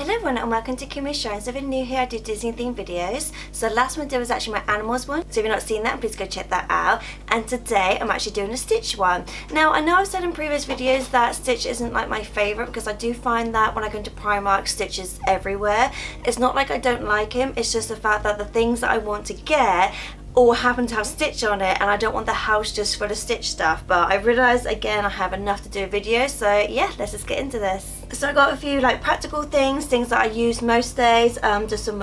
Hello everyone and welcome to Kimmy Shows. If you're new here, I do Disney themed videos. So last one I did was actually my animals one. So if you've not seen that, please go check that out. And today I'm actually doing a Stitch one. Now I know I've said in previous videos that Stitch isn't like my favourite because I do find that when I go into Primark, Stitch is everywhere. It's not like I don't like him, it's just the fact that the things that I want to get all happen to have Stitch on it and I don't want the house just full of Stitch stuff. But I realised again I have enough to do a video, so yeah, let's just get into this. So I got a few like practical things that I use most days, just some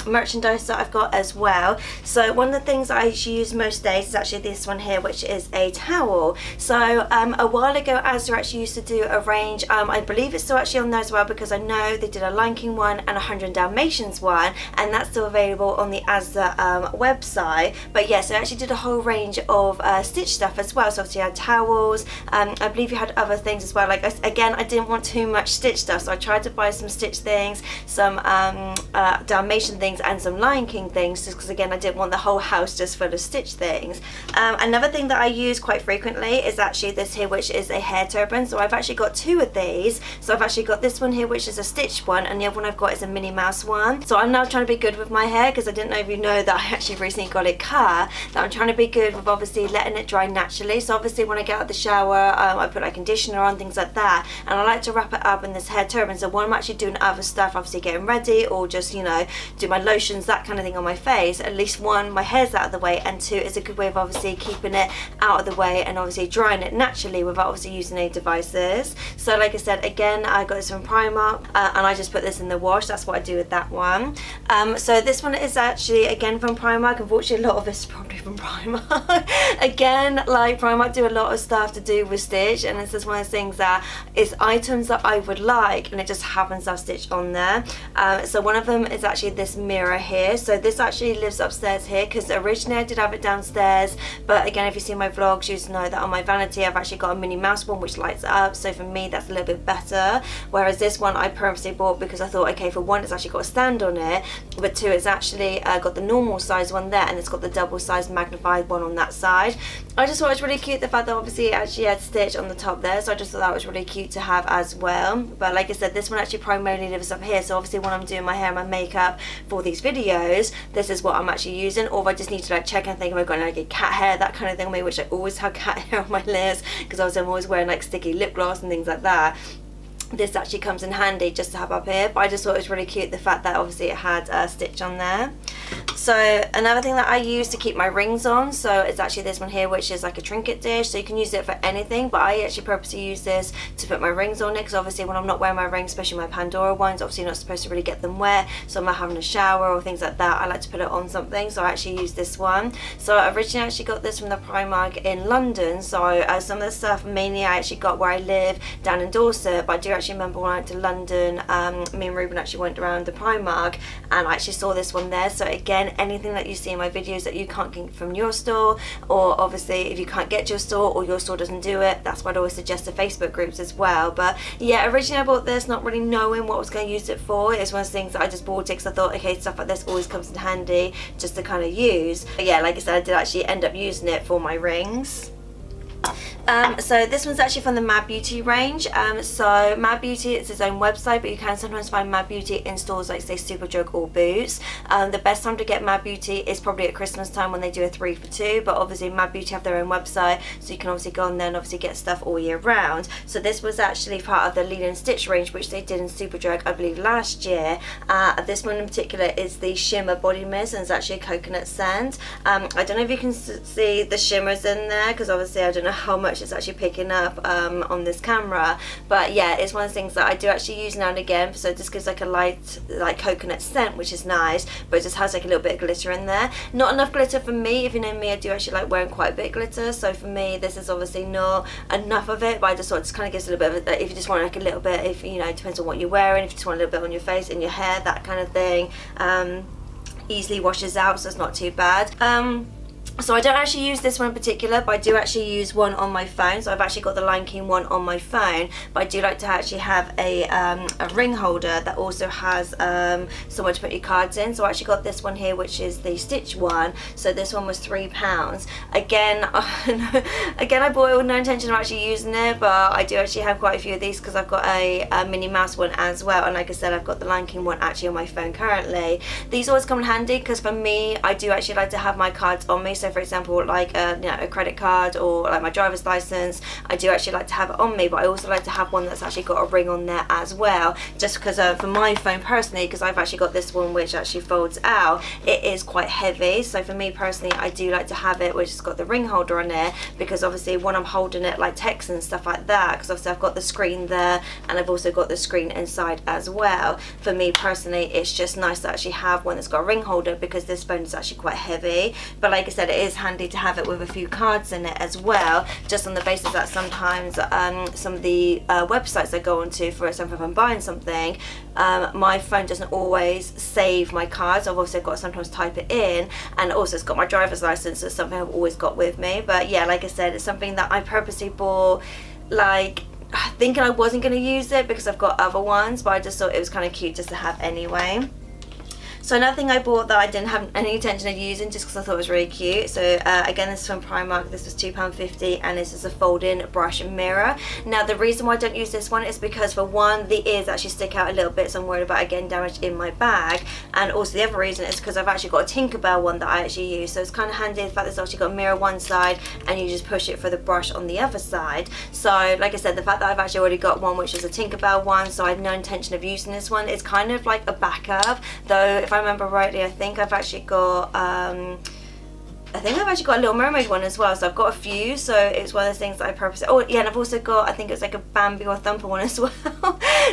merchandise that I've got as well. So one of the things that I use most days is actually this one here, which is a towel. So a while ago Asda actually used to do a range, I believe it's still actually on there as well because I know they did a Lion King one and a 100 Dalmatians one, and that's still available on the Asda website. But yes, I actually did a whole range of Stitch stuff as well. So obviously you had towels, I believe you had other things as well. Like again, I didn't want too much Stitch stuff, so I tried to buy some Stitch things, some Dalmatian things and some Lion King things, just because again I didn't want the whole house just full of Stitch things. Another thing that I use quite frequently is actually this here, which is a hair turban. So I've actually got two of these. So I've actually got this one here, which is a Stitch one, and the other one I've got is a Minnie Mouse one. So I'm now trying to be good with my hair because I didn't know if you know that I actually recently got it cut, that I'm trying to be good with obviously letting it dry naturally. So obviously when I get out of the shower, I put like conditioner on, things like that, and I like to wrap it up in this hair turban. So when I'm actually doing other stuff, obviously getting ready or just, you know, do my lotions, that kind of thing on my face, at least one, my hair's out of the way, and two, it's a good way of obviously keeping it out of the way and obviously drying it naturally without obviously using any devices. So like I said, again, I got this from Primark, and I just put this in the wash. That's what I do with that one. So this one is actually again from Primark. Unfortunately a lot of this is probably from Primark. Again, like Primark do a lot of stuff to do with Stitch, and it's just one of those things that is items that I would like and it just happens to have Stitch on there. So one of them is actually this mirror here. So this actually lives upstairs here because originally I did have it downstairs, but again, if you see my vlogs, you know that on my vanity I've actually got a Minnie Mouse one which lights up, so for me that's a little bit better. Whereas this one I purposely bought because I thought, okay, for one, it's actually got a stand on it, but two, it's actually got the normal size one there and it's got the double size magnified one on that side. I just thought it was really cute, the fact that obviously it actually had Stitch on the top there, so I just thought that was really cute to have as well. But like I said, this one actually primarily lives up here, so obviously when I'm doing my hair and my makeup for these videos, this is what I'm actually using. Or if I just need to like check and think if I've got like a cat hair, that kind of thing on me, which I always have cat hair on my lips because obviously I'm always wearing like sticky lip gloss and things like that. This actually comes in handy just to have up here, but I just thought it was really cute the fact that obviously it had Stitch on there. So another thing that I use to keep my rings on, so it's actually this one here, which is like a trinket dish, so you can use it for anything, but I actually purposely use this to put my rings on it because obviously when I'm not wearing my rings, especially my Pandora ones, obviously you're not supposed to really get them wet, so I'm not having a shower or things like that, I like to put it on something, so I actually use this one. So I originally actually got this from the Primark in London, so some of the stuff mainly I actually got where I live down in Dorset, but I do actually remember when I went to London, me and Reubens actually went around the Primark and I actually saw this one there. So again, anything that you see in my videos that you can't get from your store, or obviously if you can't get to your store or your store doesn't do it, that's why I'd always suggest the Facebook groups as well. But yeah, originally I bought this not really knowing what I was going to use it for. It's one of those things that I just bought it because I thought, okay, stuff like this always comes in handy just to kind of use. But yeah, like I said, I did actually end up using it for my rings. So this one's actually from the Mad Beauty range. So Mad Beauty, it's its own website, but you can sometimes find Mad Beauty in stores like say Superdrug or Boots. The best time to get Mad Beauty is probably at Christmas time when they do a 3 for 2, but obviously Mad Beauty have their own website, so you can obviously go on there and obviously get stuff all year round. So this was actually part of the Lead and Stitch range, which they did in Superdrug I believe last year. This one in particular is the Shimmer Body Mist, and it's actually a coconut scent. I don't know if you can see the shimmers in there because obviously I don't know how much it's actually picking up on this camera, but yeah, it's one of the things that I do actually use now and again. So it just gives like a light like coconut scent, which is nice, but it just has like a little bit of glitter in there. Not enough glitter for me. If you know me, I do actually like wearing quite a bit of glitter, so for me this is obviously not enough of it, but I just thought it just kind of gives a little bit of if you just want like a little bit, if you know, it depends on what you're wearing, if you just want a little bit on your face and your hair, that kind of thing. Easily washes out, so it's not too bad. So I don't actually use this one in particular, but I do actually use one on my phone. So I've actually got the Lion King one on my phone, but I do like to actually have a ring holder that also has somewhere to put your cards in. So I actually got this one here, which is the Stitch one. So this one was £3. Again, again, I bought it with no intention of actually using it, but I do actually have quite a few of these because I've got a Minnie Mouse one as well. And like I said, I've got the Lion King one actually on my phone currently. These always come in handy because for me, I do actually like to have my cards on me. So for example, like a credit card or like my driver's license, I do actually like to have it on me, but I also like to have one that's actually got a ring on there as well, just because for my phone personally, because I've actually got this one which actually folds out, it is quite heavy. So for me personally, I do like to have it which has got the ring holder on there, because obviously when I'm holding it like text and stuff like that, because obviously I've got the screen there and I've also got the screen inside as well. For me personally, it's just nice to actually have one that's got a ring holder, because this phone is actually quite heavy. But like I said, it is handy to have it with a few cards in it as well, just on the basis that sometimes some of the websites I go onto, for example, if I'm buying something, my phone doesn't always save my cards. I've also got to sometimes type it in, and also it's got my driver's license. It's something I've always got with me. But yeah, like I said, it's something that I purposely bought, like thinking I wasn't going to use it because I've got other ones, but I just thought it was kind of cute just to have anyway. So another thing I bought that I didn't have any intention of using, just because I thought it was really cute. So again, this is from Primark. This was £2.50, and this is a fold-in brush mirror. Now the reason why I don't use this one is because, for one, the ears actually stick out a little bit, so I'm worried about getting damaged in my bag. And also the other reason is because I've actually got a Tinkerbell one that I actually use. So it's kind of handy the fact that it's actually got a mirror one side and you just push it for the brush on the other side. So like I said, the fact that I've actually already got one which is a Tinkerbell one, so I had no intention of using this one. It's kind of like a backup, though if I remember rightly, I think I've actually got a Little Mermaid one as well, so I've got a few. So it's one of those things that I purposely, oh yeah, and I've also got, I think it's like a Bambi or Thumper one as well.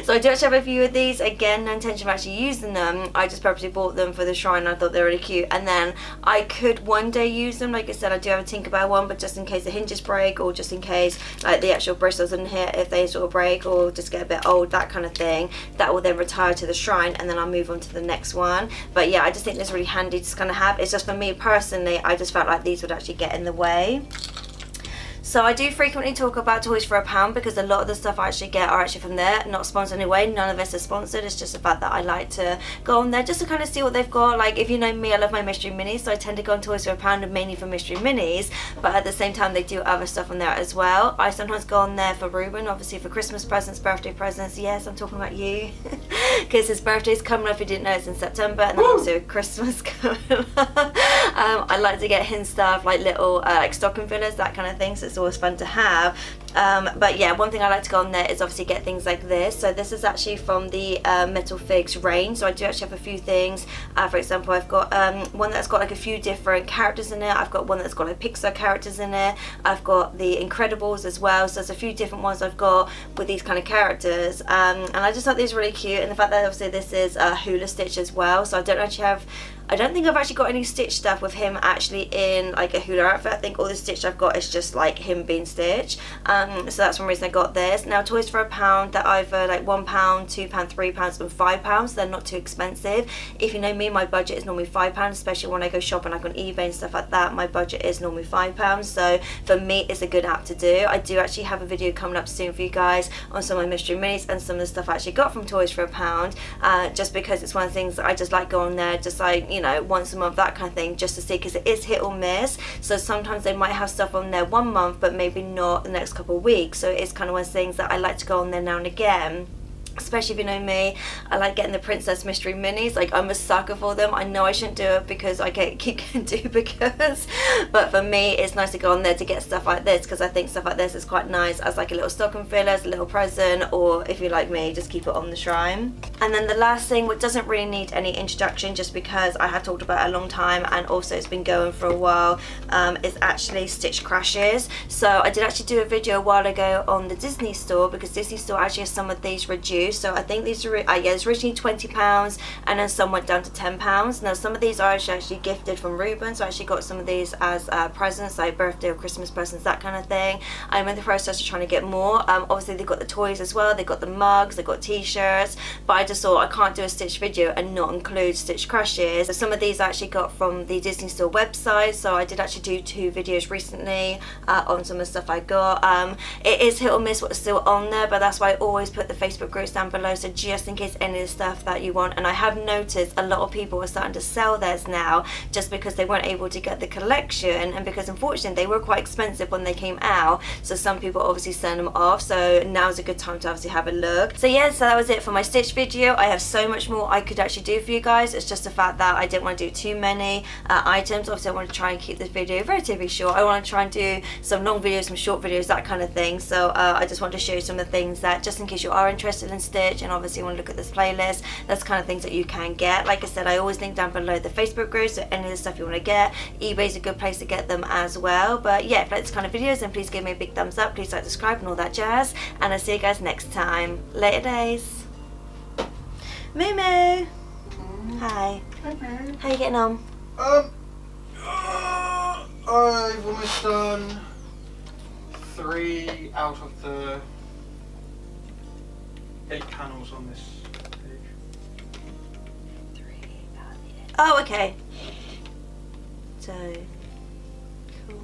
So I do actually have a few of these. Again, no intention of actually using them, I just purposely bought them for the shrine. I thought they were really cute, and then I could one day use them. Like I said, I do have a Tinkerbell one, but just in case the hinges break, or just in case like the actual bristles in here, if they sort of break or just get a bit old, that kind of thing, that will then retire to the shrine, and then I'll move on to the next one. But yeah, I just think this is really handy to kind of have. It's just, for me personally, I just felt like these would actually get in the way. So I do frequently talk about Toys for a Pound, because a lot of the stuff I actually get are actually from there. Not sponsored anyway, none of this is sponsored. It's just the fact that I like to go on there just to kind of see what they've got. Like, if you know me, I love my mystery minis, so I tend to go on Toys for a Pound and mainly for mystery minis, but at the same time they do other stuff on there as well. I sometimes go on there for Reubens, obviously for Christmas presents, birthday presents. Yes, I'm talking about you, because his birthday's coming up. If you didn't know, it's in September, and then also Christmas coming up. I like to get him stuff like little like stocking fillers, that kind of thing, so it's always fun to have. But yeah, one thing I like to go on there is obviously get things like this. So this is actually from the Metal Figs range, so I do actually have a few things. For example, I've got one that's got like a few different characters in it. I've got one that's got like Pixar characters in it. I've got the Incredibles as well, so there's a few different ones I've got with these kind of characters, and I just thought these really cute. And the fact that obviously this is Hula Stitch as well, so I don't think I've actually got any Stitch stuff with him actually in like a hula outfit. I think all the Stitch I've got is just like him being Stitch. So that's one reason I got this. Now Toys for a Pound, they're either like £1, £2, £3 and £5, so they're not too expensive. If you know me, my budget is normally £5, especially when I go shopping like on eBay and stuff like that. My budget is normally £5, so for me it's a good app to do. I do actually have a video coming up soon for you guys on some of my mystery minis and some of the stuff I actually got from Toys for a Pound, just because it's one of the things that I just like going there, just like, you know, once a month, that kind of thing, just to see, because it is hit or miss. So sometimes they might have stuff on there one month, but maybe not the next couple of weeks. So it's kind of one of those things that I like to go on there now and again. Especially if you know me, I like getting the Princess Mystery Minis. Like, I'm a sucker for them. I know I shouldn't do it because I keep getting duplicates, but for me it's nice to go on there to get stuff like this, because I think stuff like this is quite nice as like a little stocking filler, as a little present, or if you like me, just keep it on the shrine. And then the last thing, which doesn't really need any introduction just because I have talked about it a long time and also it's been going for a while, is actually Stitch Crashes. So I did actually do a video a while ago on the Disney store, because Disney store actually has some of these reduced. reduced. So I think these are yeah, it's originally £20 and then some went down to £10. Now some of these are actually gifted from Reubens, so I actually got some of these as presents, like birthday or Christmas presents, that kind of thing. I'm in the process of trying to get more. Obviously they've got the toys as well, they've got the mugs, they've got t-shirts, but I just thought I can't do a Stitch video and not include Stitch crushes. So some of these I actually got from the Disney Store website, so I did actually do 2 videos recently on some of the stuff I got. It is hit or miss what's still on there, but that's why I always put the Facebook groups down below, so just in case any of the stuff that you want. And I have noticed a lot of people are starting to sell theirs now just because they weren't able to get the collection, and because unfortunately they were quite expensive when they came out, so some people obviously send them off. So now's a good time to obviously have a look. So yeah, so that was it for my Stitch video. I have so much more I could actually do for you guys. It's just the fact that I didn't want to do too many items. Obviously I want to try and keep this video relatively short. I want to try and do some long videos, some short videos, that kind of thing. So I just want to show you some of the things that, just in case you are interested in Stitch and obviously want to look at this playlist, that's the kind of things that you can get. Like I said, I always link down below the Facebook group, so any of the stuff you want to get, eBay's a good place to get them as well. But yeah, if you like this kind of videos, then please give me a big thumbs up, please like, subscribe and all that jazz, and I'll see you guys next time. Later days. Moo Moo. Hi. How you getting on? I've almost done 3 out of the 8 panels on this page. 3 out of the 8. Oh, okay. So, cool.